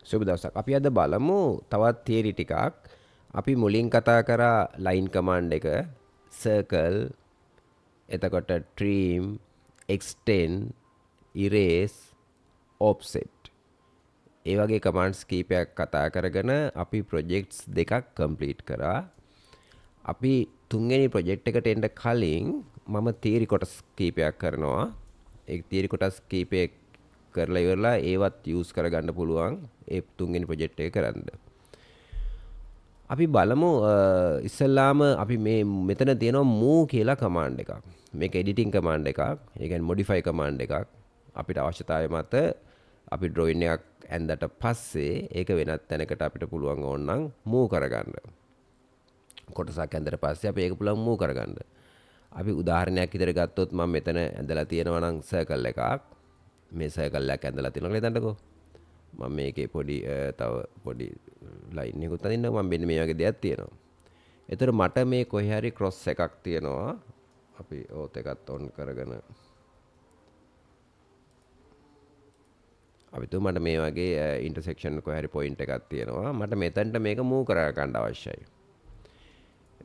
සුබ දවසක්. අපි අද බලමු තවත් තියරි ටිකක්. අපි මුලින් කතා කරා line command එක, circle, එතකොට trim, extend, erase, offset. ඒ වගේ commands කීපයක් කතා කරගෙන අපි projects දෙකක් complete කරා. අපි තුන්වෙනි project එකට එන්න කලින් මම තියරි කොටස් කීපයක් කරනවා. ඒ තියරි කොටස් කීපයක් කරලා ඉවරලා ඒවත් යූස් කරගන්න පුළුවන් ඒ තුන්වෙනි ප්‍රොජෙක්ට් එක කරන්න. අපි බලමු ඉස්සෙල්ලාම අපි මේ මෙතන තියෙනවා move කියලා command එකක්. මේක editing command එකක්. ඒ කියන්නේ modify command එකක්. අපිට අවශ්‍යතාවය මත අපි drawing එකක් ඇඳට පස්සේ ඒක වෙනත් තැනකට අපිට පුළුවන් ඕනනම් move කරගන්න. කොටසක් ඇඳට පස්සේ අපි ඒක පුළුවන් move කරගන්න. අපි උදාහරණයක් විදිහට ගත්තොත් මම මෙතන ඇඳලා තියෙනවා නම් circle එකක්. මේ සර්කල් එකක් ඇඳලා තියෙනවා කියලා හිතන්නකෝ. මම මේකේ පොඩි තව පොඩි ලයින් එකකුත් අදින්නම්. මම මෙන්න මේ වගේ දෙයක් තියෙනවා. ඒතර මට මේ කොහේ හරි ක්‍රොස් එකක් තියෙනවා. අපි ඕත් එකත් ඔන් කරගෙන අපි තුමු මට මේ වගේ ඉන්ටර්සෙක්ෂන් කොහේ හරි පොයින්ට් එකක් තියෙනවා. මට මෙතනට මේක මූව් කර ගන්න අවශ්‍යයි.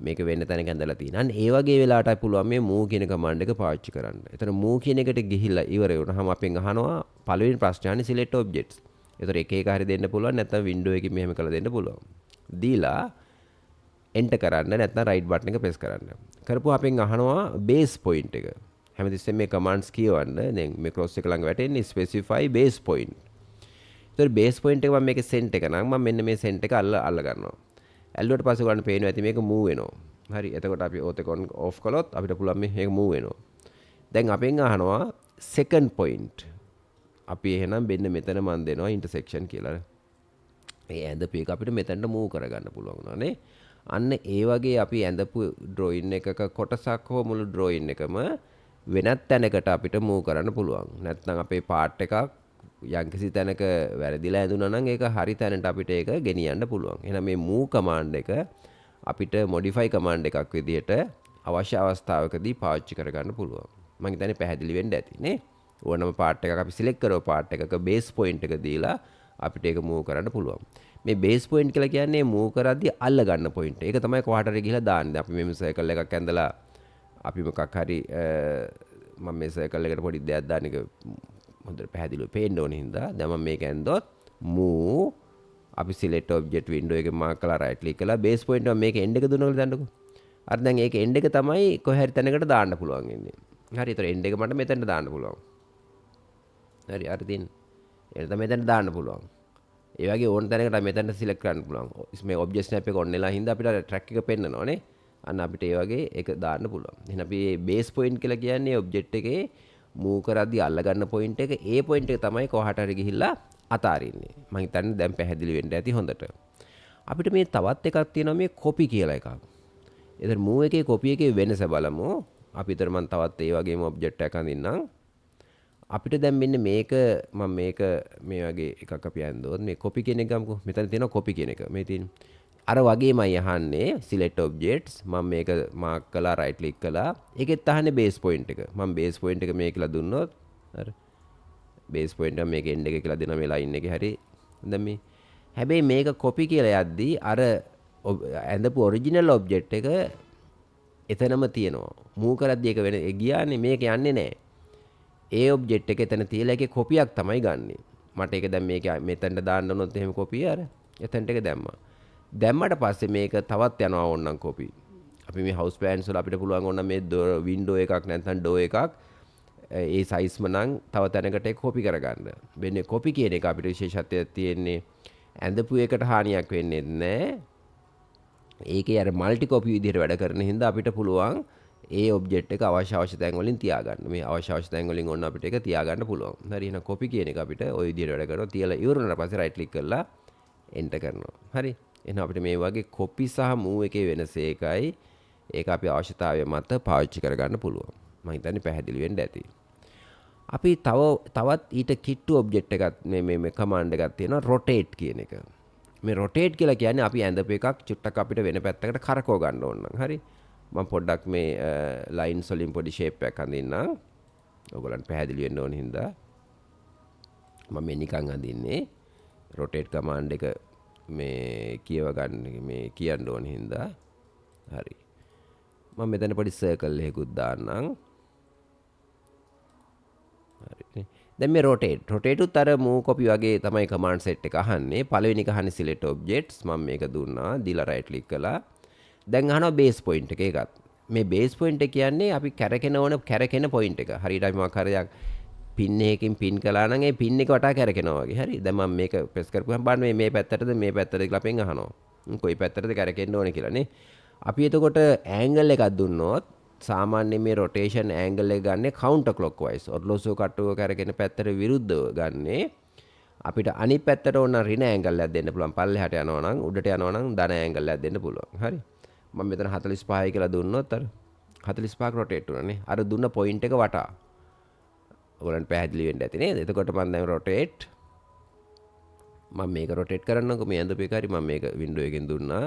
මේක වෙන්න තැනක ඇඳලා තියෙනවා. අන්න ඒ වගේ වෙලාවට පුළුවන් මේ move කියන command එක පාවිච්චි කරන්න. එතන move කියන එකට ගිහිල්ලා ඉවර වුණාම අපෙන් අහනවා පළවෙනි ප්‍රශ්නයනේ select objects. ඒතර එක එක හරි දෙන්න පුළුවන් නැත්නම් window එකකින් මෙහෙම කරලා දෙන්න පුළුවන්. දීලා enter කරන්න නැත්නම් right button එක press කරන්න. කරපුවා අපෙන් අහනවා base point එක. හැමතිස්සෙම මේ commands කියවන්න. දැන් මේ cross එක ළඟ වැටෙන්නේ specify base point. ඒතර base point එක මම මේකේ center එක නම් මම මෙන්න මේ center එක අල්ල ගන්නවා. ඇල්ලුවට පස්සේ ගන්න පේනවා ඇති මේක move වෙනවා. හරි. එතකොට අපි ඕත් එක ඔෆ් කළොත් අපිට පුළුවන් මේක move වෙනවා. දැන් අපෙන් අහනවා second point. අපි එහෙනම් මෙන්න මෙතන මන් දෙනවා intersection කියලා. මේ ඇඳපු එක අපිට මෙතනට move කරගන්න පුළුවන් වුණා නේ. අන්න ඒ වගේ අපි ඇඳපු drawing එකක කොටසක් හෝ මුළු drawing එකම වෙනත් තැනකට අපිට move කරන්න පුළුවන්. නැත්නම් අපේ part එකක් යම්කිසි තැනක වැරදිලා ඇඳුනා නම් ඒක හරි තැනට අපිට ඒක ගෙනියන්න පුළුවන්. එහෙනම් මේ move command එක අපිට modify command එකක් විදිහට අවශ්‍ය අවස්ථාවකදී පාවිච්චි කරගන්න පුළුවන්. මම හිතන්නේ පැහැදිලි වෙන්න ඇති නේ. ඕනම part එකක් අපි select කරව part එකක base point එක දීලා අපිට ඒක move කරන්න පුළුවන්. මේ base point කියලා කියන්නේ move කරද්දී අල්ල ගන්න point. ඒක තමයි කොහාට හරි ගිහලා දාන්නේ. අපි මේ circle එකක් ඇඳලා අපි මොකක් හරි මම මේ circle එකට පොඩි දෙයක් දාන්න එක හොඳට පැහැදිලිව පේන්න ඕන හින්දා දැන් මම මේක ඇන්දොත් move අපි select object window එකේ මාක් කරලා right click කරලා base point එක මේක end එක දුන්නා කියලා දන්නකො. අර දැන් ඒක end එක තමයි කොහේ හරි තැනකට දාන්න පුළුවන් ඉන්නේ. හරි. ඒතර end එක මට මෙතනට දාන්න පුළුවන්. හරි. අර තින් එතන මෙතනට දාන්න පුළුවන්. ඒ වගේ ඕන තැනකට මෙතනට select කරන්න පුළුවන්. මේ object snap එක on වෙලා හින්දා අපිට track එක පෙන්නනවා නේ. අන්න අපිට ඒ වගේ ඒක දාන්න පුළුවන්. එහෙනම් අපි base point කියලා කියන්නේ object එකේ move කරද්දී අල්ල ගන්න point එක. ඒ point එක තමයි කොහාට හරි ගිහිල්ලා අතාරින්නේ. මම හිතන්නේ දැන් පැහැදිලි වෙන්න ඇති හොඳට. අපිට මේ තවත් එකක් තියෙනවා මේ copy කියලා එකක්. ඒතර move එකේ copy එකේ වෙනස බලමු. අපි ඊතර මම තවත් ඒ වගේම object එකක් අඳින්නම්. අපිට දැන් මෙන්න මේක මම මේක මේ වගේ එකක් අපි අඳුනොත් මේ copy කියන එක ගමුකෝ. මෙතන තියෙනවා copy කියන එක. මේ තියෙන අර වගේමයි අහන්නේ select objects මම මේක මාක් කළා right click කළා ඒකෙත් අහන්නේ base point එක මම base point එක මේක කියලා දුන්නොත් අර base point එක මේක end එක කියලා දෙනවා මේ line එකේ හරි දැන් මේ හැබැයි මේක copy කියලා යද්දී අර ඇඳපු original object එක එතනම තියෙනවා move කරද්දී ඒක වෙන ගියානේ මේක යන්නේ නැහැ ඒ object එක එතන තියලා ඒකේ copy එකක් තමයි ගන්නෙ මට ඒක දැන් මේක මෙතනට දාන්න ඕනොත් එහෙම copy අර එතනට එක දැම්මා දැම්මට පස්සේ මේක තවත් යනවා ඕනනම් copy. අපි මේ house plans වල අපිට පුළුවන් ඕනනම් මේ window එකක් නැත්නම් door එකක් ඒ size මනම් තව තැනකට ඒක copy කරගන්න. වෙන්නේ copy කියන එක අපිට විශේෂත්වයක් තියෙන්නේ ඇඳපු එකට හානියක් වෙන්නේ නැහැ. ඒකේ අර multi copy විදිහට වැඩ කරන හින්දා අපිට පුළුවන් ඒ object එක අවශ්‍ය තැන් වලින් තියාගන්න. මේ අවශ්‍ය තැන් වලින් ඕන අපිට ඒක තියාගන්න පුළුවන්. හරි එහෙනම් copy කියන එක අපිට ওই විදිහට වැඩ කරනවා. තියලා ඉවර වුණාට පස්සේ right click කරලා enter කරනවා. හරි. එහෙනම් අපිට මේ වගේ copy සහ move එකේ වෙනස ඒකයි. ඒක අපි අවශ්‍යතාවය මත පාවිච්චි කරගන්න පුළුවන්. මම හිතන්නේ පැහැදිලි වෙන්න ඇති. අපි තවත් ඊට කිට්ටු object එකක් මේ command එකක් තියෙනවා rotate කියන එක. මේ rotate කියලා කියන්නේ අපි ඇඳපු එකක් චුට්ටක් අපිට වෙන පැත්තකට කරකව ගන්න ඕන නම්. හරි. මම පොඩ්ඩක් මේ lines වලින් පොඩි shape එකක් අඳින්නම්. ඔයගොල්ලන්ට පැහැදිලි වෙන්න ඕන හින්දා මම මේ නිකන් අඳින්නේ. rotate command එක මේ කියව ගන්න මේ කියන්න ඕන හින්දා හරි මම මෙතන පොඩි circle එකකුත් දාන්නම් හරි දැන් මේ rotate උත් අර move copy වගේ තමයි command set එක අහන්නේ පළවෙනි එක අහන්නේ select objects මම මේක දුන්නා දීලා right click කළා දැන් අහනවා base point එක ඒකත් මේ base point එක කියන්නේ අපි කැරකෙන point එක හරියට අපි මොකක් හරියක් පින් එකකින් පින් කළා නම් ඒ පින් එක වටා කැරකෙනවා වගේ හරි දැන් මම මේක ප්‍රෙස් කරපුවම බලන්න මේ පැත්තටද මේ පැත්තටද කියලා අපෙන් අහනවා කොයි පැත්තටද කැරකෙන්න ඕනේ කියලා නේ අපි එතකොට angle එකක් දුන්නොත් සාමාන්‍යයෙන් මේ rotation angle එක ගන්නේ counter clockwise ඔරලෝසුව කටුව කැරකෙන පැත්තට විරුද්ධව ගන්නේ අපිට අනිත් පැත්තට ඕන ඍණ angle එකක් දෙන්න පුළුවන් පල්ලෙහාට යනවා නම් උඩට යනවා නම් ධන angle එකක් දෙන්න පුළුවන් හරි මම මෙතන 45යි කියලා දුන්නොත් අර 45ක් rotate වුණානේ අර දුන්න point එක වටා ඔයගලන්ට පැහැදිලි වෙන්න ඇති නේද එතකොට මම දැන් rotate මම මේක rotate කරන්නම්කො මේ ඇඳපු එක හරි මම මේක window එකෙන් දුන්නා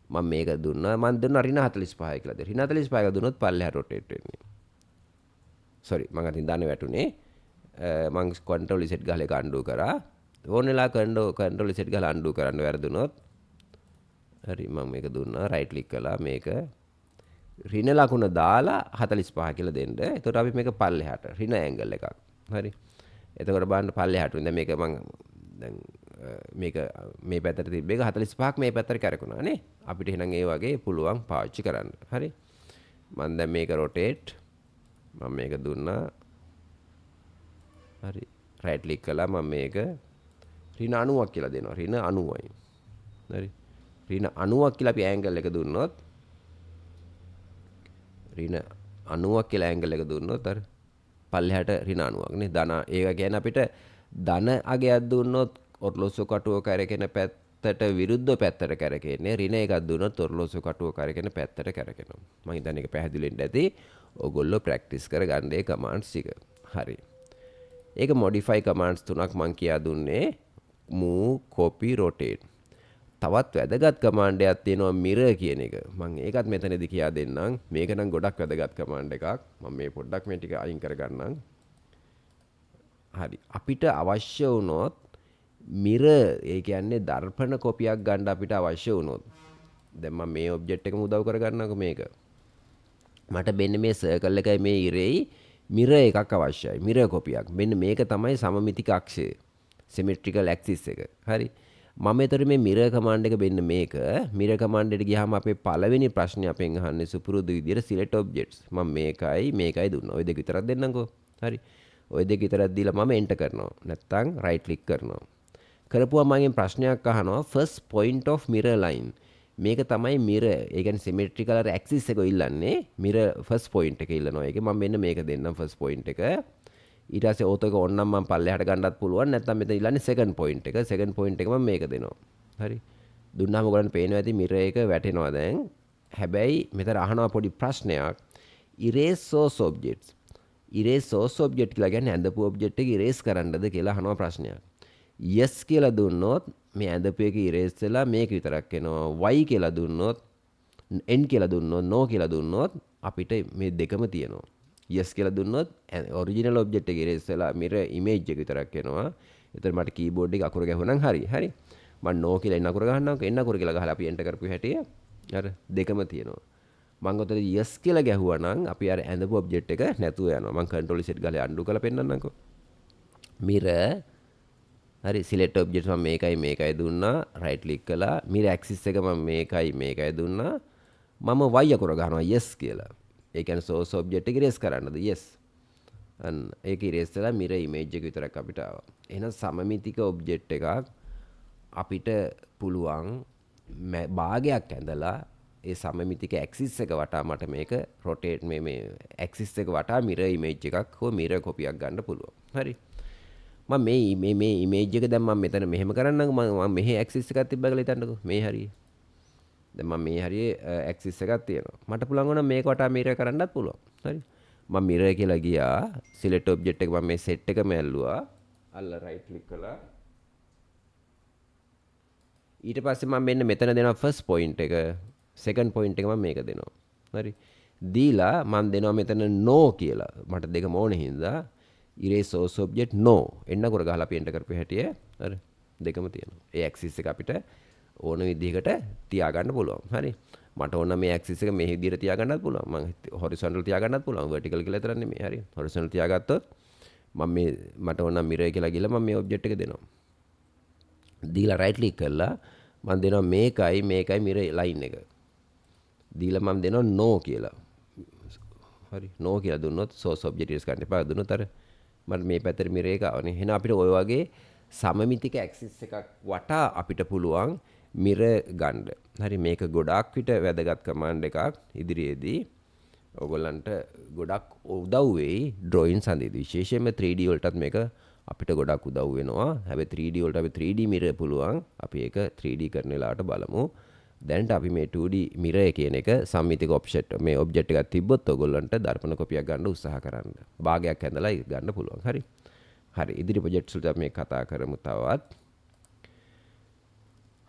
මම මේක දුන්නා මම දුන්නා ඍණ 45යි කියලා දෙන්න ඍණ 45ක දුන්නොත් පල්ලෙහාට rotate වෙන්නේ sorry මම අතින් දාන්න වැටුනේ මම control z ගහලා ඒක undo කරා ඕන වෙලා control z ගහලා undo කරන්න වැරදුනොත් හරි මම මේක දුන්නා right click කළා මේක ඍණ ලකුණ දාලා 45 කියලා දෙන්න. එතකොට අපි මේක පල්ලෙහාට ඍණ ඇන්ගල් එකක්. හරි. එතකොට බලන්න පල්ලෙහාට දැන් මේක මම දැන් මේක මේ පැත්තට තිබ්බ එක 45ක් මේ පැත්තට කරකුණා නේ. අපිට එහෙනම් ඒ වගේ පුළුවන් පාවිච්චි කරන්න. හරි. මම දැන් මේක rotate මම මේක දුන්නා. හරි. right click කළා මම මේක ඍණ 90ක් කියලා දෙනවා. ඍණ 90යි. හරි. ඍණ 90ක් කියලා අපි ඇන්ගල් එක දුන්නොත් ඍණ 90ක් කියලා ඇන්ගල් එක දුන්නොත් අර පල්ලෙහාට ඍණ 90ක් නේ ධන ඒක කියන්නේ අපිට ධන අගයක් දුන්නොත් ඔරලෝසු කටුව කරකෙන පැත්තට විරුද්ධ පැත්තට කරකෙන්නේ ඍණ එකක් දුන්නොත් ඔරලෝසු කටුව කරකෙන පැත්තට කරකෙනවා මම හිතන්නේ ඒක පැහැදිලි වෙන්න ඇති ඕගොල්ලෝ ප්‍රැක්ටිස් කරගන්න ඒ කමාන්ඩ්ස් ටික හරි ඒක modify commands තුනක් මම කියා දුන්නේ move copy rotate තවත් වැදගත් command එකක් තියෙනවා mirror කියන එක. මම ඒකත් මෙතනදී කියා දෙන්නම්. මේක නම් ගොඩක් වැදගත් command එකක්. මම මේ පොඩ්ඩක් මේ ටික අයින් කරගන්නම්. හරි. අපිට අවශ්‍ය වුණොත් mirror ඒ කියන්නේ දර්පණ කොපියක් ගන්න අපිට අවශ්‍ය වුණොත් දැන් මම මේ object එකම උදව් කරගන්නකො මේක. මට මෙන්න මේ circle එකයි මේ ඉරේයි mirror එකක් අවශ්‍යයි. mirror කොපියක්. මෙන්න මේක තමයි සමමිතික අක්ෂය. symmetrical axis එක. හරි. මම එතකොට මේ mirror command එක වෙන්න මේක mirror command එකට ගියාම අපේ පළවෙනි ප්‍රශ්නේ අපෙන් අහන්නේ සුපුරුදු විදියට select objects මම මේකයි දුන්නා. ඔය දෙක විතරක් දෙන්නම්කෝ. හරි. ඔය දෙක විතරක් දීලා මම enter කරනවා. නැත්තම් right click කරනවා. කරපුවා මගෙන් ප්‍රශ්නයක් අහනවා first point of mirror line. මේක තමයි mirror. ඒ කියන්නේ symmetrical axis එක ඉල්ලන්නේ mirror first point එක ඉල්ලනවා. ඒකේ මම මෙන්න මේක දෙන්නම් first point එක. ඊට පස්සේ ඕතෝ එක ඕනනම් මම පල්ලෙහාට ගන්නත් පුළුවන් නැත්නම් මෙතන ඉල්ලන්නේ second point එක මම මේක දෙනවා හරි දුන්නාම ඔයගලන්ට පේනවා ඇති mirror එක වැටෙනවා දැන් හැබැයි මෙතන අහනවා පොඩි ප්‍රශ්නයක් erase source objects කියලා කියන්නේ ඇඳපු object එක erase කරන්නද කියලා අහනවා ප්‍රශ්නයක් yes කියලා දුන්නොත් මේ ඇඳපු එක erase වෙලා මේක විතරක් එනවා y කියලා දුන්නොත් n කියලා දුන්නොත් no කියලා දුන්නොත් අපිට මේ දෙකම තියෙනවා yes කියලා දුන්නොත් original object එක erase වෙලා mirror image එක විතරක් එනවා. එතන මට keyboard එක අකුර ගැහුවනම් හරි. මම no කියලා එන්න අකුර ගහන්නම්කෝ. එන්න අකුර කියලා ගහලා අපි enter කරපු හැටි අර දෙකම තියෙනවා. මම උතන yes කියලා ගැහුවනම් අපි අර ඇඳපු object එක නැතුව යනවා. මම control z ගහලා undo කරලා පෙන්නන්නම්කෝ. mirror හරි select object මම මේකයි දුන්නා. right click කළා. mirror axis එක මම මේකයි දුන්නා. මම y අකුර ගහනවා yes කියලා. ඒ කියන්නේ source object එක erase කරන්නද yes අන්න ඒක erase කරලා mirror image එක විතරක් අපිට ආවා එහෙනම් සමමිතික object එකක් අපිට පුළුවන් භාගයක් ඇඳලා ඒ සමමිතික axis එක වටා මට මේක rotate මේ axis එක වටා mirror image එකක් හෝ mirror copy එකක් ගන්න පුළුවන් හරි මම මේ image එක දැන් මම මෙතන මෙහෙම කරන්නම්කෝ මම මෙහි axis එකක් තිබ්බා කියලා හිතන්නකෝ මේ හරිය දැන් මම මේ හරියේ ඇක්සිස් එකක් තියෙනවා. මට පුළුවන් වුණා මේක වටා mirror කරන්නත් පුළුවන්. හරි. මම mirror කියලා ගියා. select object එක මම මේ set එකම ඇල්ලුවා. අල්ල right click කළා. ඊට පස්සේ මම මෙන්න මෙතන දෙනවා first point එක. second point එක මම මේක දෙනවා. හරි. දීලා මම දෙනවා මෙතන no කියලා. මට දෙකම ඕනේ හින්දා erase source object no. එන්න කර ගහලා අපි enter කරපු හැටිය. හරි. දෙකම තියෙනවා. ඒ ඇක්සිස් එක අපිට ඕන විදිහකට තියාගන්න පුළුවන්. හරි. මට ඕන මේ ඇක්සිස් එක මේ විදිහට තියාගන්නත් පුළුවන්. මම හොරිසොන්ටල් තියාගන්නත් පුළුවන්. වර්ටිකල් කියලා විතර නෙමෙයි. හරි. හොරිසොන්ටල් තියාගත්තොත් මට ඕන මිරර් කියලා ගිහලා මම මේ ඔබ්ජෙක්ට් එක දෙනවා. දීලා රයිට් ක්ලික් කරලා මම දෙනවා මේකයි මිරර් ලයින් එක. දීලා මම දෙනවා no කියලා. හරි. no කියලා දුන්නොත් source object ඉරස් ගන්න එපා දුන්නොත් අර මට මේ පැත්තට මිරර් එක ආවනේ. එහෙනම් අපිට ওই වගේ සමමිතික ඇක්සිස් එකක් වටා අපිට පුළුවන් මිරර් ගන්න. හරි. මේක ගොඩාක් විට වැදගත් කමාන්ඩ් එකක් ඉදිරියේදී ඔයගොල්ලන්ට ගොඩක් උදව් වෙයි ඩ්‍රොයින් සඳේදී. විශේෂයෙන්ම 3D වලටත් මේක අපිට ගොඩක් උදව් වෙනවා. හැබැයි 3D වලට අපි 3D මිරර් පුළුවන්. අපි ඒක 3D කරන වෙලාවට බලමු. දැනට අපි මේ 2D මිරර් කියන එක සම්මිතික මේ ඔබ්ජෙක්ට් එකක් තිබ්බොත් ඔයගොල්ලන්ට දර්පණ කොපියක් ගන්න උත්සාහ කරන්න. භාගයක් ඇඳලා ගන්න පුළුවන්. හරි. හරි. ඉදිරි ප්‍රොජෙක්ට්ස් වලට අපි මේ කතා කරමු තවත්.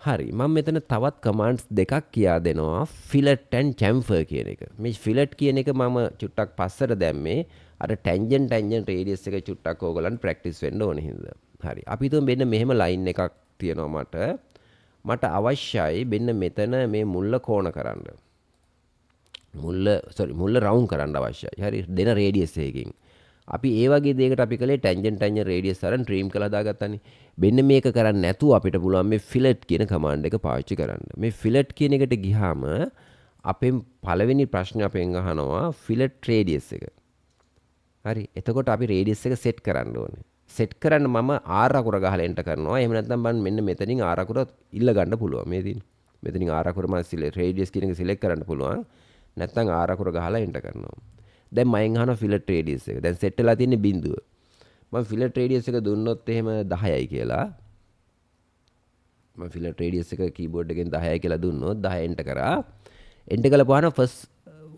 හරි. මම මෙතන තවත් කමාන්ඩ්ස් දෙකක් කියා දෙනවා. fillet and chamfer කියන එක. මේ fillet කියන එක මම චුට්ටක් පස්සට දැම්මේ අර tangent radius එක චුට්ටක් ඕගොල්ලන් ප්‍රැක්ටිස් වෙන්න ඕන හින්දා. හරි. අපි හිතමු මෙන්න මෙහෙම ලයින් එකක් තියෙනවා මට අවශ්‍යයි මෙන්න මෙතන මේ මුල්ල කෝණ කරන්න. මුල්ල රවුන්ඩ් කරන්න අවශ්‍යයි. හරි. දෙන රේඩියස් එකකින්. අපි ඒ වගේ දෙයකට අපි කලේ tangent radius අරන් trim කරලා දාගත්තානේ. මෙන්න මේක කරන්නේ නැතුව අපිට පුළුවන් මේ fillet කියන කමාන්ඩ් එක පාවිච්චි කරන්න. මේ fillet කියන එකට ගියාම අපෙන් පළවෙනි ප්‍රශ්නේ අපෙන් අහනවා fillet radius එක. හරි. එතකොට අපි radius එක set කරන්න ඕනේ. set කරන්න මම R අකුර ගහලා enter කරනවා. එහෙම නැත්නම් මම මෙන්න මෙතනින් R අකුර ඉල්ල ගන්න පුළුවන්. මේ දින. මෙතනින් R අකුර මම radius කියන එක select කරන්න පුළුවන්. නැත්නම් R අකුර ගහලා enter කරනවා. දැන් මයෙන් අහනවා fillet radius එක. දැන් set වෙලා තියෙන්නේ බිඳුව. මම fillet radius එක දුන්නොත් එහෙම 10යි කියලා. මම fillet radius එක keyboard එකෙන් 10යි කියලා දුන්නොත් 10 enter කරා. enter කළා පාන first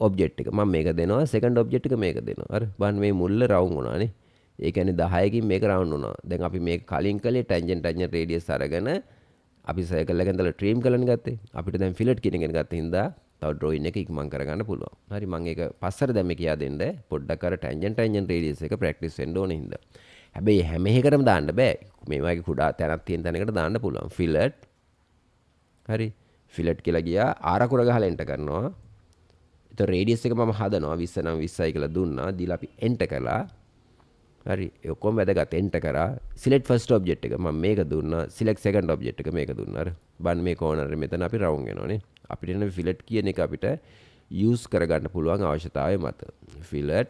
object එක. මම මේක දෙනවා. second object එක මේක දෙනවා. හරි. බලන්න මේ මුල්ල round වුණානේ. ඒ කියන්නේ 10කින් මේක round වුණා. දැන් අපි මේක කලින් කළේ tangent radius අරගෙන අපි circle එක ඉඳලා trim කරන්න ගත්තේ. අපිට දැන් fillet කියන එක ගත්ත හින්දා තව drawing එක ඉක්මන් කරගන්න පුළුවන්. හරි. මම ඒක පස්සට දැම්මේ කියා දෙන්න. පොඩ්ඩක් අර tangent radius එක practice වෙන්න ඕනේ හින්දා. හැබැයි හැම එකකටම දාන්න බෑ. මේ වගේ කුඩා තැනක් තියෙන තැනකට දාන්න පුළුවන්. fillet. හරි. fillet කියලා ගියා. R අකුර ගහලා enter කරනවා. ඒතර radius එක මම හදනවා 20 නම් 20යි කියලා දුන්නා. දීලා අපි enter කළා. හරි. ඒ ඔක්කොම වැදගත් enter කරා. select first object එක මම මේක දුන්නා. select second object එක මේක දුන්නා. හරි. බලන්න මේ corner එක මෙතන අපි round වෙනවානේ. අපිට එන fillet කියන එක අපිට use කරගන්න පුළුවන් අවශ්‍යතාවය මත. fillet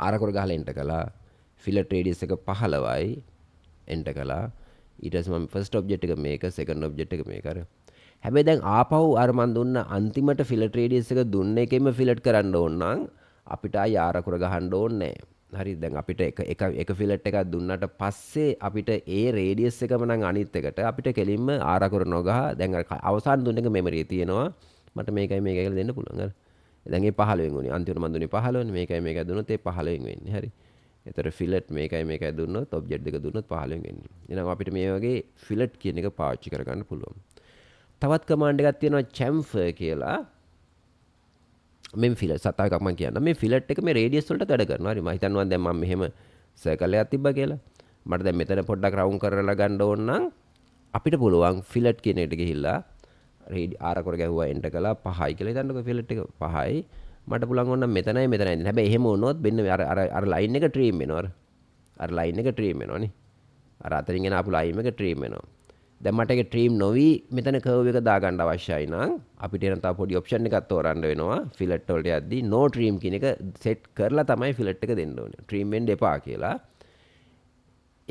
R අකුර ගහලා enter කළා. fillet radius එක 15යි enter කළා. ඊට පස්සේ මම first object එක මේක second object එක මේක අර. හැබැයි දැන් ආපහු අර මන් දුන්න අන්තිමට fillet radius එක දුන්න එකෙම fillet කරන්න ඕන නම් අපිට ආය R අකුර ගහන්න ඕනේ නැහැ. හරි. දැන් අපිට එක fillet එකක් දුන්නාට පස්සේ අපිට ඒ radius එකම නම් අනිත් එකට අපිට කෙලින්ම R අකුර නොගහ දැන් අර අවසාන දුන්න එක memory තියෙනවා. මට මේකයි කියලා දෙන්න පුළුවන්. හරි. දැන් ඒ 15න් උනේ. අන්තිමට මන් දුන්නේ 15නේ. මේකයි දුන්නොත් ඒ 15න් වෙන්නේ. හරි. එතකොට fillet මේකයි දුන්නොත් object දෙක දුන්නොත් 15න් වෙන්නේ. එහෙනම් අපිට මේ වගේ fillet කියන එක පාවිච්චි කරගන්න පුළුවන්. තවත් command එකක් තියෙනවා chamfer කියලා. මේ fillet සතා එකක් මම කියන්නම්. මේ fillet එක මේ radius වලට වැඩ කරනවා. හරි. මම හිතනවා දැන් මම මෙහෙම circle එකක් තිබ්බා කියලා. මට දැන් මෙතන පොඩ්ඩක් round කරලා ගන්න ඕන නම් අපිට පුළුවන් fillet කියන එකට ගිහිල්ලා R අකුර ගැහුවා enter කළා 5යි කියලා හිතන්නකෝ fillet එක 5යි. මට පුළුවන් ඕන නම් මෙතනයි ඉන්න. හැබැයි එහෙම වුණොත් මෙන්න අර line එක trim වෙනවා. අර line එක trim වෙනවනේ. අර අතරින් එන ආපු line එක trim වෙනවා. දැන් මට ඒක trim නොවි මෙතන curve එක දාගන්න අවශ්‍යයි නම් අපිට එන තව පොඩි option එකක් තෝරන්න වෙනවා. fillet වලට යද්දී no trim කියන එක set කරලා තමයි fillet එක දෙන්න ඕනේ. trim වෙන්න එපා කියලා.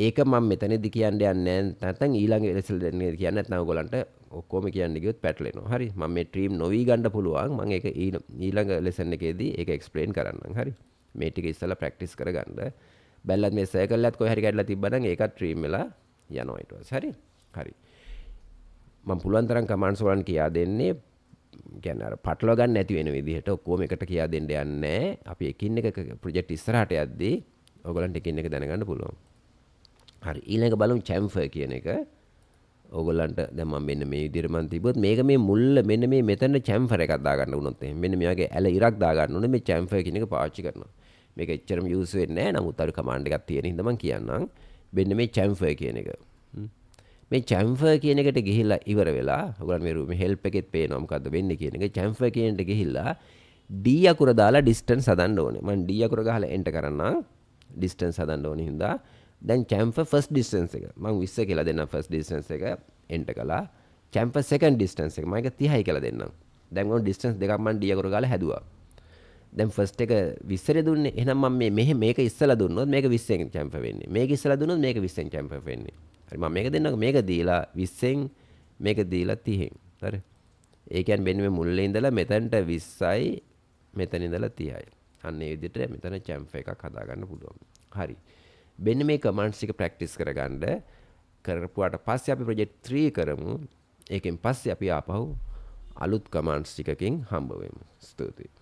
ඒක මම මෙතනදී කියන්න යන්නේ නැත්නම් ඊළඟ lesson දෙන්නේ කියන්නේ නැත්නම් ඔයගොල්ලන්ට ඔක්කොම කියන්න ගියොත් පැටලෙනවා. හරි. මම මේ trim නොවි ගන්න පුළුවන්. මම ඒක ඊළඟ lesson එකේදී ඒක explain කරන්නම්. හරි. මේ ටික ඉස්සලා practice කරගන්න. බැලුවත් මේ circle එකත් කොහේ හරි කැඩලා තිබ්බනම් ඒකත් trim වෙලා යනවා ඊට පස්සේ. හරි. හරි. මම පුළුවන් තරම් කමාන්ඩ්ස් වලන් කියා දෙන්නේ කියන්නේ අර පටලවා ගන්න නැති වෙන විදිහට ඔක්කොම එකට කියා දෙන්න යන්නේ නැහැ. අපි එකින් එක ප්‍රොජෙක්ට් ඉස්සරහට යද්දී ඔයගලන්ට එකින් එක දැනගන්න පුළුවන්. හරි. ඊළඟ බලමු chamfer කියන එක. ඔයගලන්ට දැන් මම මෙන්න මේ විදිහට මම තිබ්බොත් මේක මේ මුල්ල මෙන්න මේ මෙතන chamfer එකක් දාගන්න වුණොත් එහෙනම් මෙන්න මේ වගේ ඇල ඉරක් දාගන්න ඕනේ මේ chamfer කියන එක පාවිච්චි කරනවා. මේක එච්චරම යූස් වෙන්නේ නැහැ. නමුත් අර කමාන්ඩ් එකක් තියෙන හින්දා මම කියන්නම්. මෙන්න මේ chamfer කියන එක. මේ chamfer කියන එකට ගිහිල්ලා ඉවර වෙලා ඔයගොල්ලෝ මේ help එකෙත් පේනවා මොකද්ද වෙන්නේ කියන එක. chamfer කියන එකට ගිහිල්ලා D අකුර දාලා distance හදන්න ඕනේ. මම D අකුර ගහලා enter කරන්නම්. distance හදන්න ඕනේ හින්දා දැන් chamfer first distance එක මම 20 කියලා දෙන්නම් first distance එක enter කළා. chamfer second distance එක මම ඒක 30යි කියලා දෙන්නම්. දැන් ඔන්න distance දෙකක් මම D අකුර ගාලා හැදුවා. දැන් first එක 20 දුන්නේ. එහෙනම් මම මේක ඉස්සලා දුන්නොත් මේක 20ෙන් chamfer වෙන්නේ. මේක ඉස්සලා දුන්නොත් මේක 20ෙන් chamfer වෙන්නේ. හරි මම මේක දෙන්නකො මේක දීලා 20ෙන් මේක දීලා 30ෙන්. හරි. ඒ කියන්නේ මෙන්න මේ මුල්ලේ ඉඳලා මෙතනට 20යි මෙතන ඉඳලා 30යි. අන්න ඒ විදිහට මෙතන chamfer එකක් හදා ගන්න පුළුවන්. හරි. මෙන්න මේ කමාන්ඩ්ස් ටික ප්‍රැක්ටිස් කරගන්න කරපුවාට පස්සේ අපි project 3 කරමු. ඒකෙන් පස්සේ අපි ආපහු අලුත් කමාන්ඩ්ස් ටිකකින් හම්බ වෙමු. ස්තුතියි.